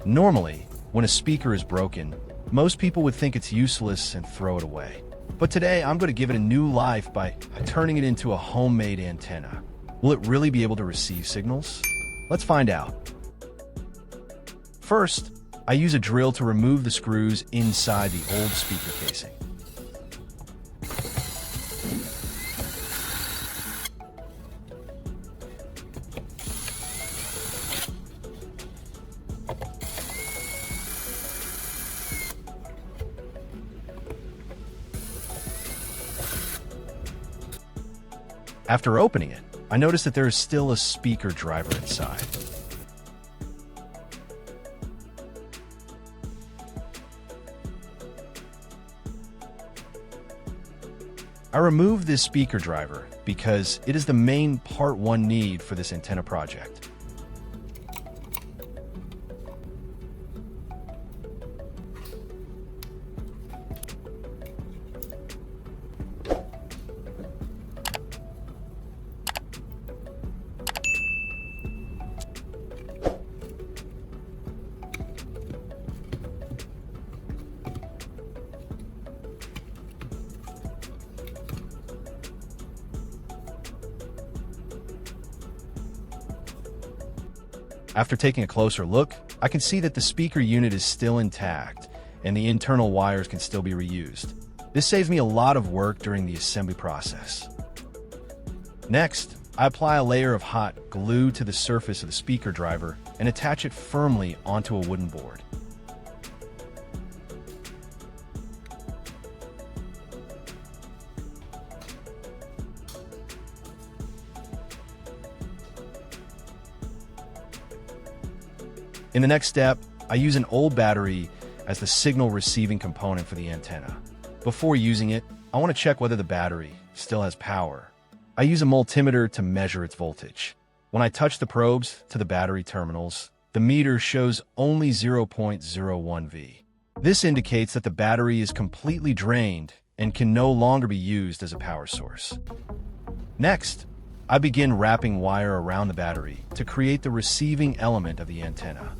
Normally, when a speaker is broken, most people would think it's useless and throw it away. But today, I'm going to give it a new life by turning it into a homemade antenna. Will it really be able to receive signals? Let's find out. First, I use a drill to remove the screws inside the old speaker casing. After opening it, I notice that there is still a speaker driver inside. I removed this speaker driver because it is the main part 1 need for this antenna project. After taking a closer look, I can see that the speaker unit is still intact and the internal wires can still be reused. This saves me a lot of work during the assembly process. Next, I apply a layer of hot glue to the surface of the speaker driver and attach it firmly onto a wooden board. In the next step, I use an old battery as the signal receiving component for the antenna. Before using it, I want to check whether the battery still has power. I use a multimeter to measure its voltage. When I touch the probes to the battery terminals, the meter shows only 0.01 V. This indicates that the battery is completely drained and can no longer be used as a power source. Next, I begin wrapping wire around the battery to create the receiving element of the antenna.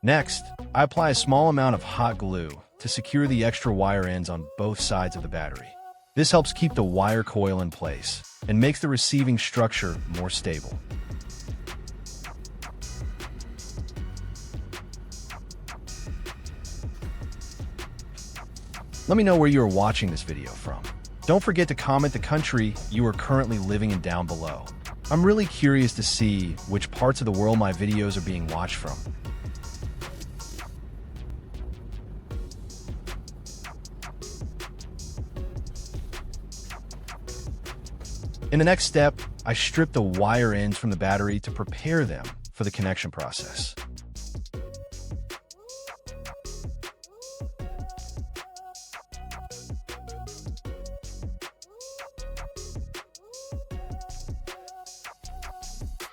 Next, I apply a small amount of hot glue to secure the extra wire ends on both sides of the battery. This helps keep the wire coil in place and makes the receiving structure more stable. Let me know where you are watching this video from. Don't forget to comment the country you are currently living in down below. I'm really curious to see which parts of the world my videos are being watched from. In the next step, I strip the wire ends from the battery to prepare them for the connection process.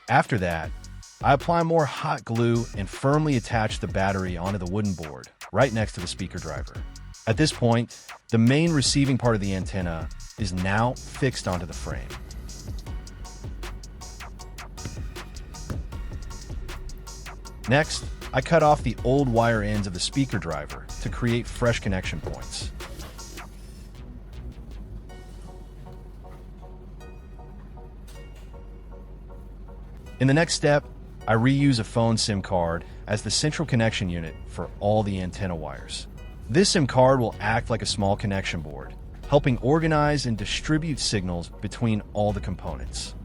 After that, I apply more hot glue and firmly attach the battery onto the wooden board right next to the speaker driver. At this point, the main receiving part of the antenna is now fixed onto the frame. Next, I cut off the old wire ends of the speaker driver to create fresh connection points. In the next step, I reuse a phone SIM card as the central connection unit for all the antenna wires. This SIM card will act like a small connection board, helping organize and distribute signals between all the components.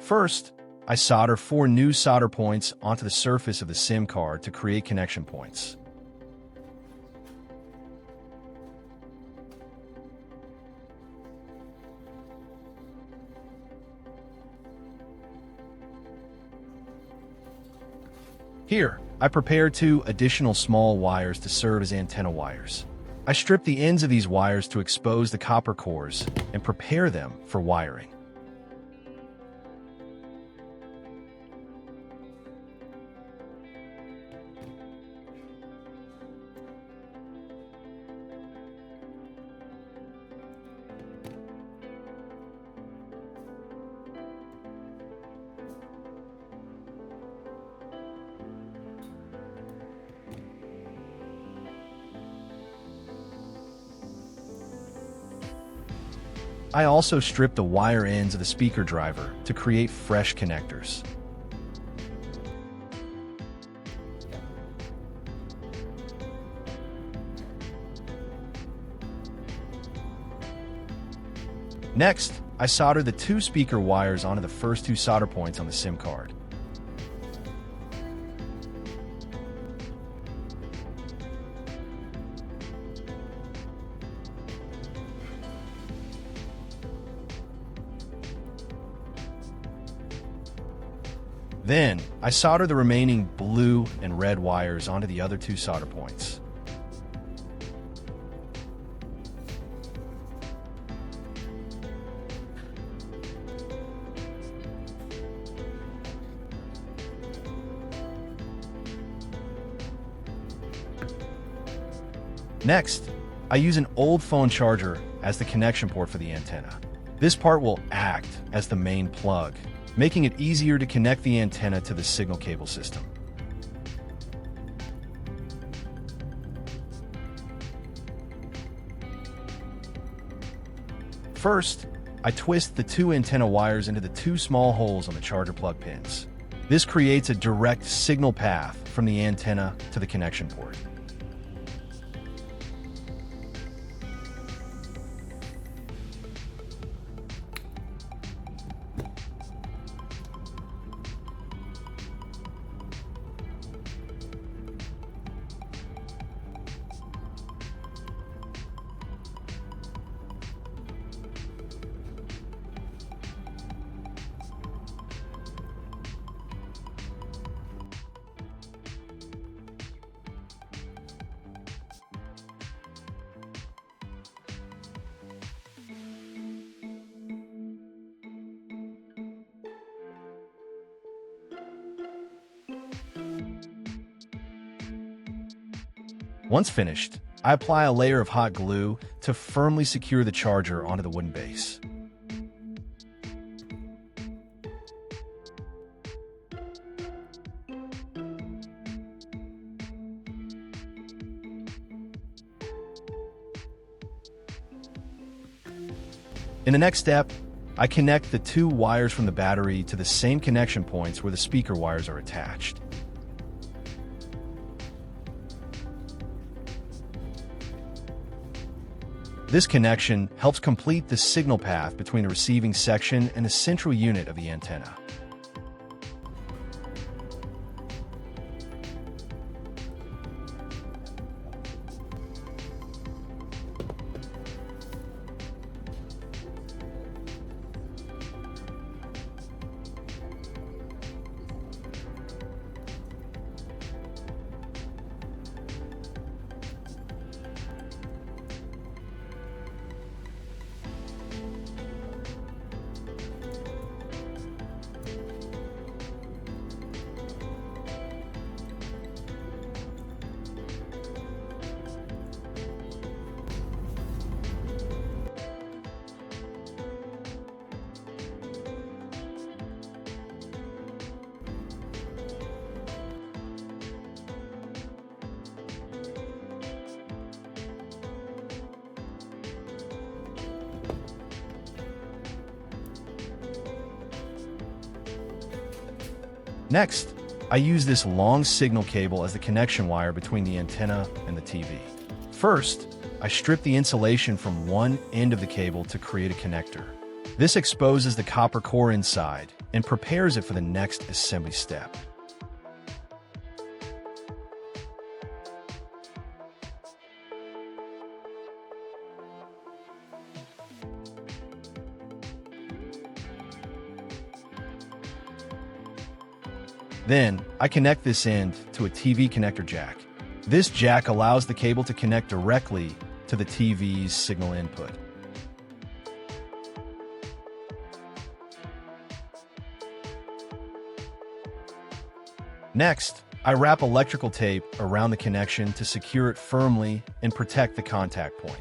First, I solder 4 new solder points onto the surface of the SIM card to create connection points. Here, I prepare 2 additional small wires to serve as antenna wires. I strip the ends of these wires to expose the copper cores and prepare them for wiring. I also strip the wire ends of the speaker driver to create fresh connectors. Next, I solder the two speaker wires onto the first two solder points on the SIM card. Then, I solder the remaining blue and red wires onto the other two solder points. Next, I use an old phone charger as the connection port for the antenna. This part will act as the main plug, making it easier to connect the antenna to the signal cable system. First, I twist the two antenna wires into the two small holes on the charger plug pins. This creates a direct signal path from the antenna to the connection port. Once finished, I apply a layer of hot glue to firmly secure the charger onto the wooden base. In the next step, I connect the two wires from the battery to the same connection points where the speaker wires are attached. This connection helps complete the signal path between the receiving section and the central unit of the antenna. Next, I use this long signal cable as the connection wire between the antenna and the TV. First, I strip the insulation from one end of the cable to create a connector. This exposes the copper core inside and prepares it for the next assembly step. Then, I connect this end to a TV connector jack. This jack allows the cable to connect directly to the TV's signal input. Next, I wrap electrical tape around the connection to secure it firmly and protect the contact point.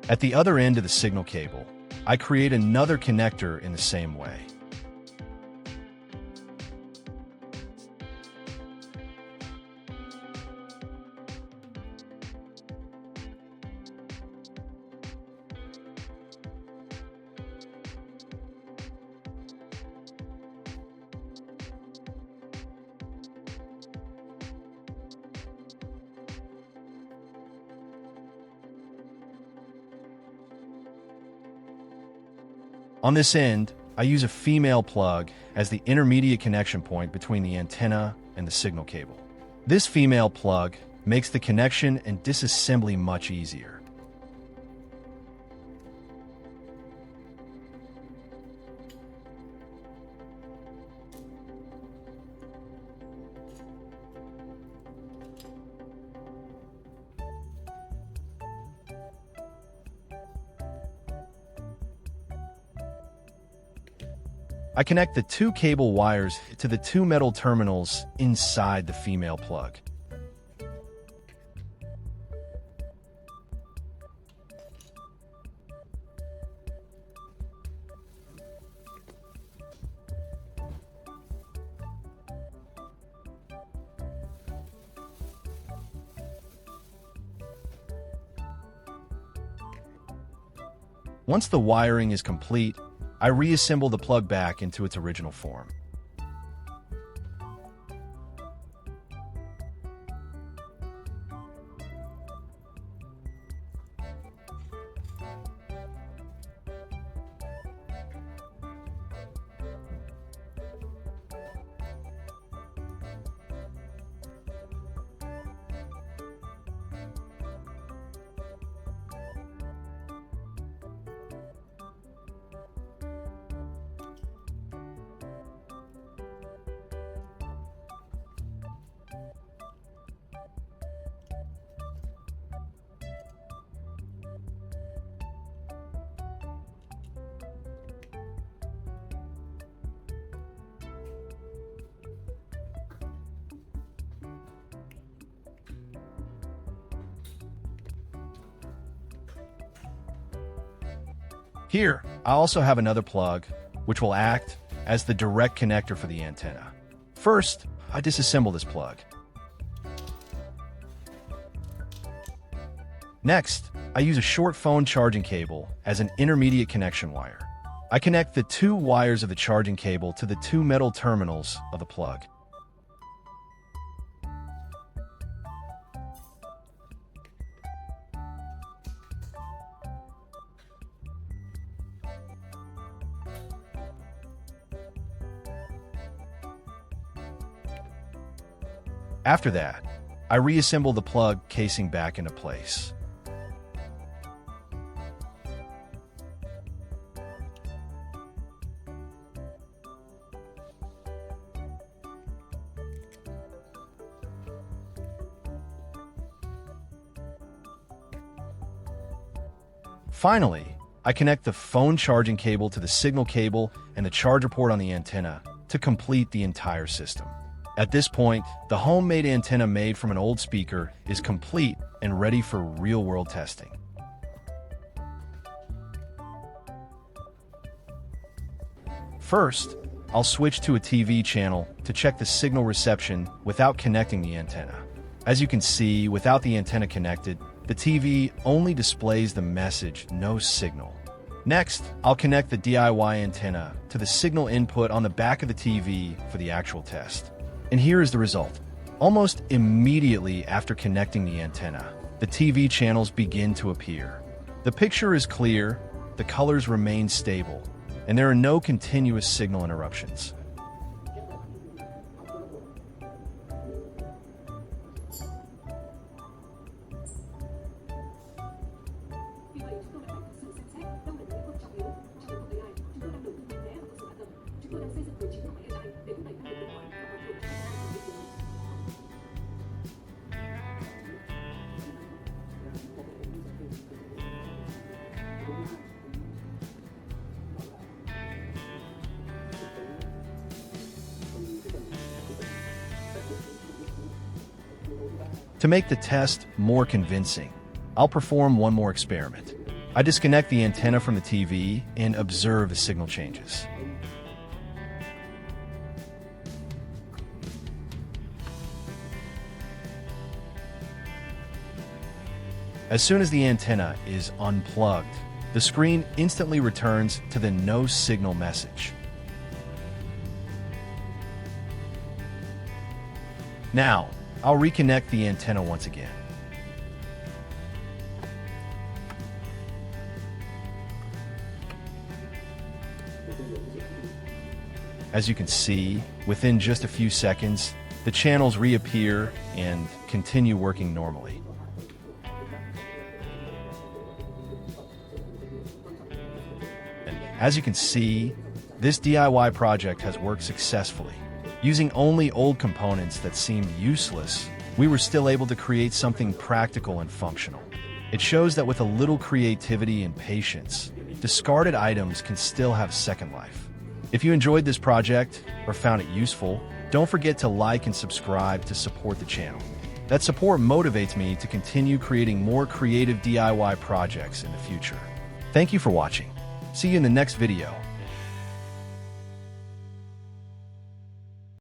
At the other end of the signal cable, I create another connector in the same way. On this end, I use a female plug as the intermediate connection point between the antenna and the signal cable. This female plug makes the connection and disassembly much easier. I connect the two cable wires to the two metal terminals inside the female plug. Once the wiring is complete, I reassemble the plug back into its original form. Here, I also have another plug, which will act as the direct connector for the antenna. First, I disassemble this plug. Next, I use a short phone charging cable as an intermediate connection wire. I connect the two wires of the charging cable to the two metal terminals of the plug. After that, I reassemble the plug casing back into place. Finally, I connect the phone charging cable to the signal cable and the charger port on the antenna to complete the entire system. At this point, the homemade antenna made from an old speaker is complete and ready for real-world testing. First, I'll switch to a TV channel to check the signal reception without connecting the antenna. As you can see, without the antenna connected, the TV only displays the message, no signal. Next, I'll connect the DIY antenna to the signal input on the back of the TV for the actual test. And here is the result. Almost immediately after connecting the antenna, the TV channels begin to appear. The picture is clear, the colors remain stable, and there are no continuous signal interruptions. To make the test more convincing, I'll perform one more experiment. I disconnect the antenna from the TV and observe the signal changes. As soon as the antenna is unplugged, the screen instantly returns to the no signal message. Now, I'll reconnect the antenna once again. As you can see, within just a few seconds, the channels reappear and continue working normally. And as you can see, this DIY project has worked successfully. Using only old components that seemed useless, we were still able to create something practical and functional. It shows that with a little creativity and patience, discarded items can still have second life. If you enjoyed this project or found it useful, don't forget to like and subscribe to support the channel. That support motivates me to continue creating more creative DIY projects in the future. Thank you for watching. See you in the next video.